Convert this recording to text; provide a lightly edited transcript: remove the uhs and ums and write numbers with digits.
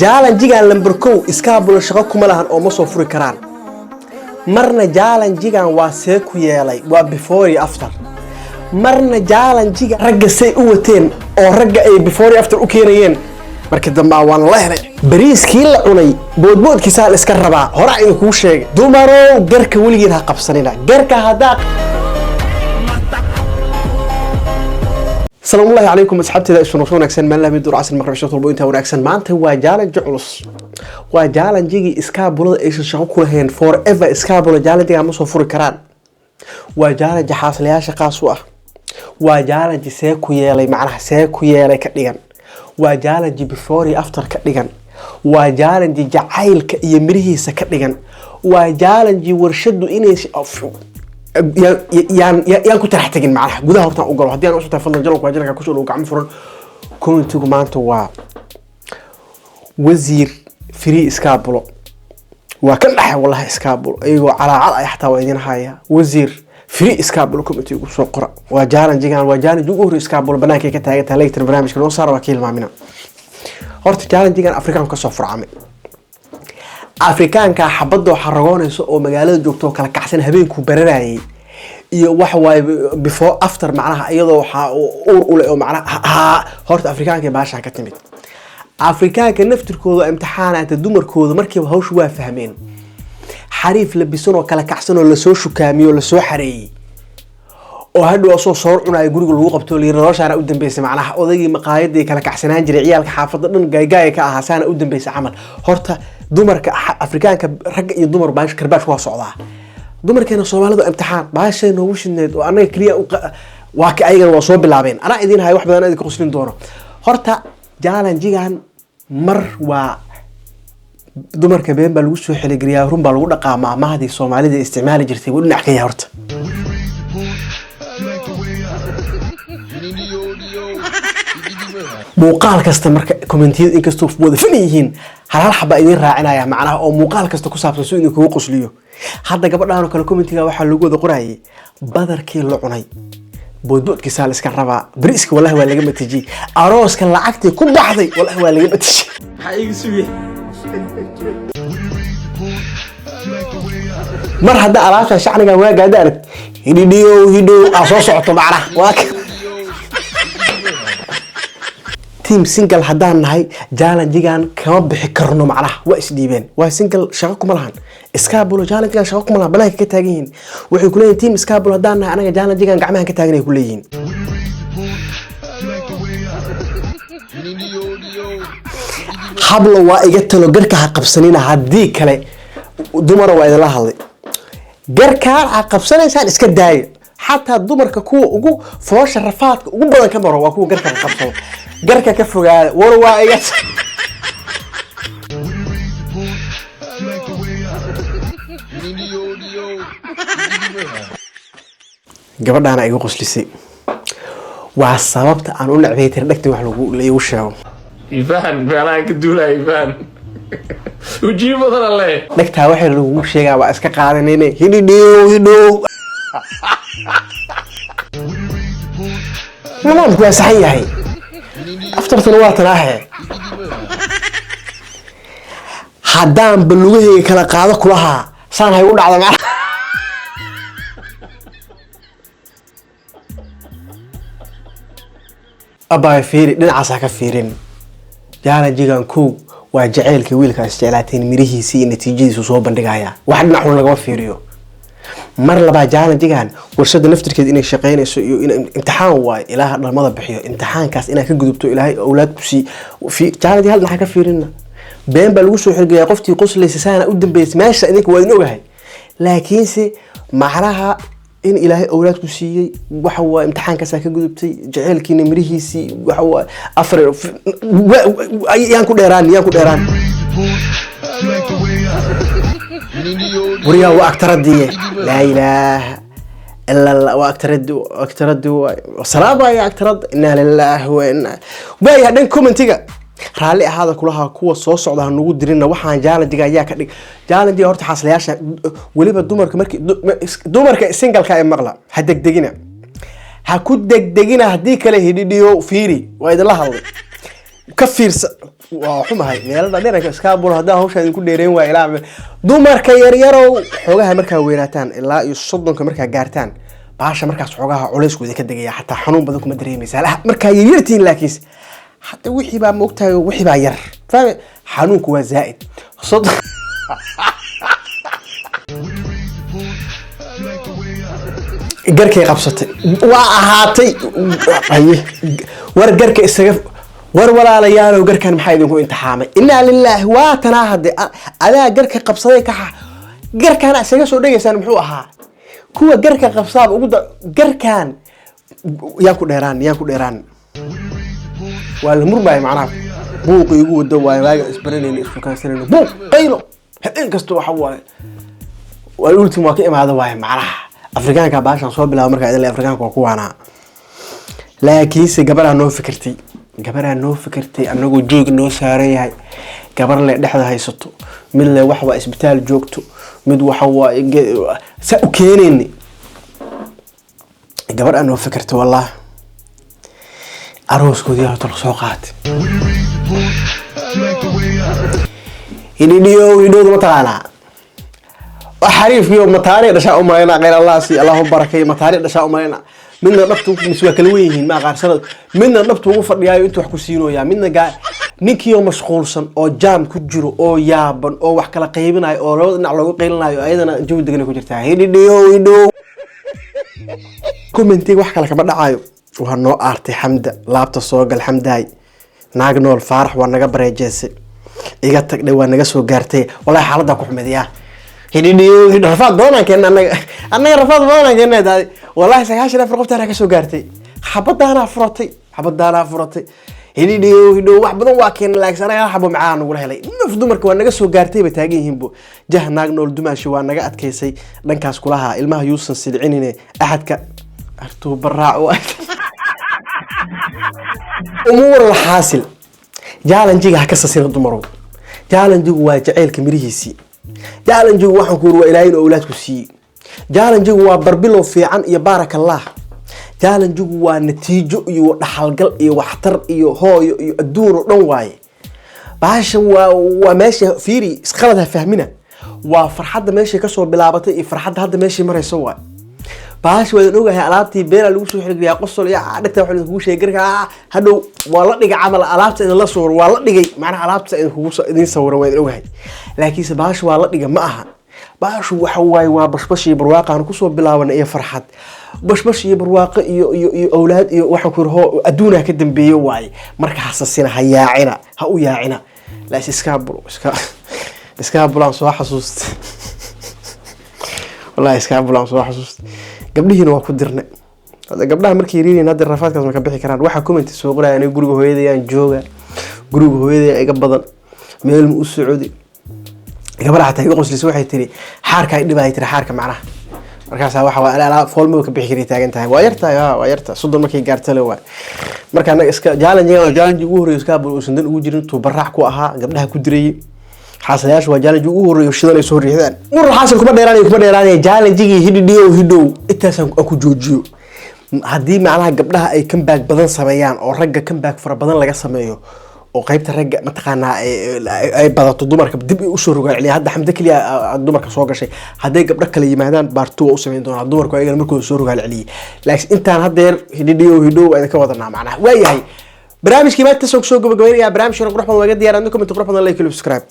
jaalanjigan lambar 1 iskaabula shaqo kuma lahan oo ma soo furi karaan marna jaalanjigan waa see ku yeelay waa before iyo after marna jaalanjiga ragga say u wateen oo ragga ay before iyo after u keenayeen markii dambe waan la helay bariiskii la cunay boodboodkiisa la iska rabaa hore ay ku sheegay dumarow garka waligeed ha qabsanina garka hadaa السلام الله عليكم أصحابتي ذا إشون وشون أكسن من لا ميدور عسل مقرب شطول بوينتها ونأكسن ما أنت وجالن جعلص وجالن جيجي إسكابولا إيش شغوكوا هين forever إسكابولا جالن جيجي عمو صفور كران وجالن جي حاصل يا شقاسوة وجالن جي سيكو يالي معناها سيكو يالي كديغان وجالن جي بفوري أفتر كديغان وجالن جي جعايل يمريهيسا كديغان وجالن جي ورشدو إنيش yaan ku taraxtagin macnaha gudaha horta u galo hadii aan u soo taafadlan jalku waa jalka ku soo gacmo furan commentigu maanta waa wasiir free iskaabulo waa kan dhaxay wallahi iskaabulo ayagoo calaacad ay xataa waa idin haya wasiir free iskaabulo commentigu soo qora waa jaalanjigan waa jaalanjigu ugu hor iskaabulo banaanka ka taagan leegtan barnaamijka noo saar waa kiilmaamina horta jaalanjigan afrikaan ka soo furcamay afrikaanka xabado xaragoonayso oo magaalada joogto kala kacsan habeenku baranayay iyo wax way before after macnaha iyadoo waxa u leh oo macnaha horta afrikaanka baasha ka timid afrikaanka naftirkooda imtixaanaadka dumarkooda markii hawshu waa fahmeen xariif labisan oo kala kacsan oo la soo shukaamiyo la soo xareeyay oo hadhow soo cunay guriga lagu qabto noloshaana u dambeysay macnaha odaygii maqaayadii kala kacsanaan jiray ciyaalka xaafadda dhan gaagaay ka ahaa saana u dambeysay camal horta dumarka afrikaanka rag iyo dumar baash karbaash waa socdaa dumarkeena Soomaalidu imtixaan baashay noogu shidneed oo anaga kaliya waa ka ayaga waa soo bilaabeen ana idin hay wax badan idin qoslin doono horta jaalanjigan mar waa dumarka been baa lagu soo xiligriyaa run baa lagu dhaqaamaa maahdi Soomaalida isticmaali jirtay wuu dhinac ka yahay horta muuqaal kasta marka commentiyada in kastoo wada filiyihiin hal xaba idin raacinaya macnaha oo muuqaal kasta ku saabsan soo idin kugu qosliyo hadda gabadhaan kale commentiga waxa lagu wada qorayay badarkii la cunay boodboodkiisa la iska rabaa bariiska wallahi waa laga matijay arooska lacagtii ku baxday wallahi waa laga matijay xayiga suuye mar hadda alaasha shacniga waa gaadaan hidhiyo soo socoto macnaha waa team single hadaan nahay jaalanjigan kama bixi karno macnaha waa isdhiibeen waa single shaqo kuma lahan iskaabulo jaalanjigan shaqo kuma lahan banaanka ka taagan yihiin waxay ku leeyihiin team iskaabulo hadaan nahay anaga jaalanjigan gacmaha ka taagan ay ku leeyihiin hablo waa iga talo garka ha qabsanina hadii kale dumar waa idin la hadlay garka ha qabsanaysaan iska daayo حتى الدمر ككو ugu foosha rafaadka ugu badan ka maro waa kuwa garka qabsado garka ka fogaada war waa iga gabadhaana igu qoslisay waa sababta aan u nacbay tir dhagtay wax lagu leeyo sheego Ivan meelaha ka duulay Ivan ujiibo dalalle dhagtaa waxa lagu sheegaa waa iska qaadanayna hidhiyo نعم كويس صحيح أفترض نواتنا هاي حدام باللغة كلا قاعدة كلها صار هيقول على معه أبا فيري نعسى كفيرين جانا جيجان كو وجعيل كويل كاستعلاتين مريه سي نتيجة سوسو بندقايا واحد نحن لقوا فيريو mar laba jaalanjigan warshada naftirkeed inay shaqeynayso iyo in imtixaan waay ilaaha dhalmada bixiyo imtixaankaas inay ka gudubto ilaahay awlaad ku si jaalanji hal dhaxa ka fiirina been baa lagu soo xirgay qoftii qoslaysa saana u dambeysay meesha idinka waa in ogahay laakiin si macnaha in ilaahay awlaad ku siiyay waxa waa imtixaankaas ka gudubtay jaceelkiina mirihiisi waxa waa afar yaan ku dheeraan وريا وأكتردي لا إله إلا الله وأكتردي صلاة يا أكترد إنا لله وإنا باي هذين كومنتيجا raalli ahaada kulaha kuwa soo socda nagu dirina waxaan challenge ayaa ka dhig challenge horta xaslayaasha waliba dumarka single-ka ay maqla ha degdegina ha ku degdegina hadii kale hidhiyo fiiri waa idin la hadlay ka fiirsa waa xumahay meelada dheerka iska bulo hadaa hawsha idin ku dheereen waa ilaa dumarka yar yarow xogaha markaa weeraataan ilaa iyo 30ka markaa gaartaan baasha markaas xogaha culeysku ka degaya xataa xanuun badan kuma dareemaysaa markaa yartiin laakiin حتى وحي بقى موقتها وحي بقى ير فاهم حنونك هو زائد صدق جركي قبصتي وهاتي ايه ور جركي اسقف ور ولا ليال وجركان محايد يكون انت حامي انا لله واتنا هدي ادا جركي قبصتي كح جركان اسقف سو دغيسان مخو اها كو جركي قبصاب ugu جركان ياكو ديران ولا مربع معناه بوق يقول دواي واجا اسبرنين اسكو كان سنين بوق قيلو هدين كستو waxa waay wal ultimo ka imaado waay macnaha afrikaanka baashan soo bilaabo marka idin afrikaanka ku waana laakiin si gabadha noo fikirtay anagu joog noo saaran yahay gabar le dhexda haysato mid le wax waa isbitaal joogto mid waxa waa sa u keeneen gabar aan noo fikirtay wallahi أروس كوديها تلصقات. يديو متانا. وحريف يوم متاني رشاء أمينا غير الله سي الله بركة متاني رشاء أمينا. منا نبتو مسوا كلويهن ما غير منا نبتو وفر يا أنتوا حكوسينو يا منا جا نيك يوم مشغول صن أو جام كجرو أو يابن أو وحكلا قيبنا أو لو نعلو قيلنا أيضا جود دقني كجرتها. يديو. كومنتي وحكلا كبر عايو. وهنو أرتي حمد لابت الصوغ الحمداي ناقنو الفارح ونقا بريجيسي إيقاتك دي ونقا سو قارتي والله حالة كحمدية هيديو رفاض دونا كأن أنا رفاض دونا كأن والله سيهاش لا فرقبت أنا كسو قارتي حبض أنا فرطي هيديو وحبضون واكين لاكس أنا حبو معاه نقول هلي نفدو مركو ونقا سو قارتي بتاقيهم بو جه ناقنو الدماشي ونقا أتكيسي لنكاس كلها المها يوسن سيدعيني أحد أرتو براع أمور الحاصل جالنجيga ha ka sasiro dumaro jaalanjigu waa jaceelka mirihiisi jaalanjigu waxaan ku ruwa ilaahay awlaadku sii jaalanjigu waa barbilow fiican iyo barakallah jaalanjigu waa natiijo iyo dhaxalgal iyo waxtar iyo hooyo iyo adduun oo dhan waaye baasha waa meesha fiiri isqalada fahmina waa farxadda meesha ka soo bilaabatay iyo farxadda hadda meesha marayso waa باش وين اوغاhay alaabtii beela lagu soo xiriyaa qosol iyo dhigta waxa lagu sheegarka hadhow waa la dhigay amal alaabta in la soo waa la dhigay macna alaabta in kugu soo idin sawiro way ogahay laakiin baash waa la dhigay ma aha baash waxa waay waa bashbash iyo barwaaqo aan ku soo bilaabanay iyo farxad bashbash iyo barwaaqo iyo awlaad iyo waxa ku roo adduunka ka dambeeyo waay marka xasaasina hayaacina ha u yaacina la iska bulan soo xasuust والله iska bulan soo xasuust gabdhihiina waa ku dirnay gabdhaha markay yiriin hadda rafaadkaas ma ka bixi karaan waxa comment soo qorayaan guriga hooyadayaan jooga guriga hooyaday iga badan meel mu u socodi gabadha taa iga qoslayso waxay tiri xaarka ay dhibay tiri xaarka macnaha markaas waxa waa ala foolmo ka bixi kari taagan tahay waa yarta sodon markay gaartay waa marka anaga iska challenge ugu horeeyo iska buu sandan ugu jirin to barax ku ahaa gabdhaha ku diray حاصلياش وجالنج ugu horeeyo shidal ay soo riixdaan war xaasil kuma dheeraanay challenge-gii hidiyo intaas ku joojiyo hadii macnaha gabdhaha ay comeback badan sameeyaan oo ragga comeback fara badan laga sameeyo oo qaybta ragga ma taqaana ay badato dumarka dib u soo rogaal hadda xamda kaliya dumarka soo gashay haday gabdha kale yimaadaan baartu oo u sameeyaan doona dumarku ayaga markuu soo rogaal celiye laakiin intaan hadeer hidiyo ay ka wadanaa macnaha waayahay barnaamijkii ma tasoo gabagabeynaya barnaamijka qurux badan waga diyaar adna comment qurux badan like subscribe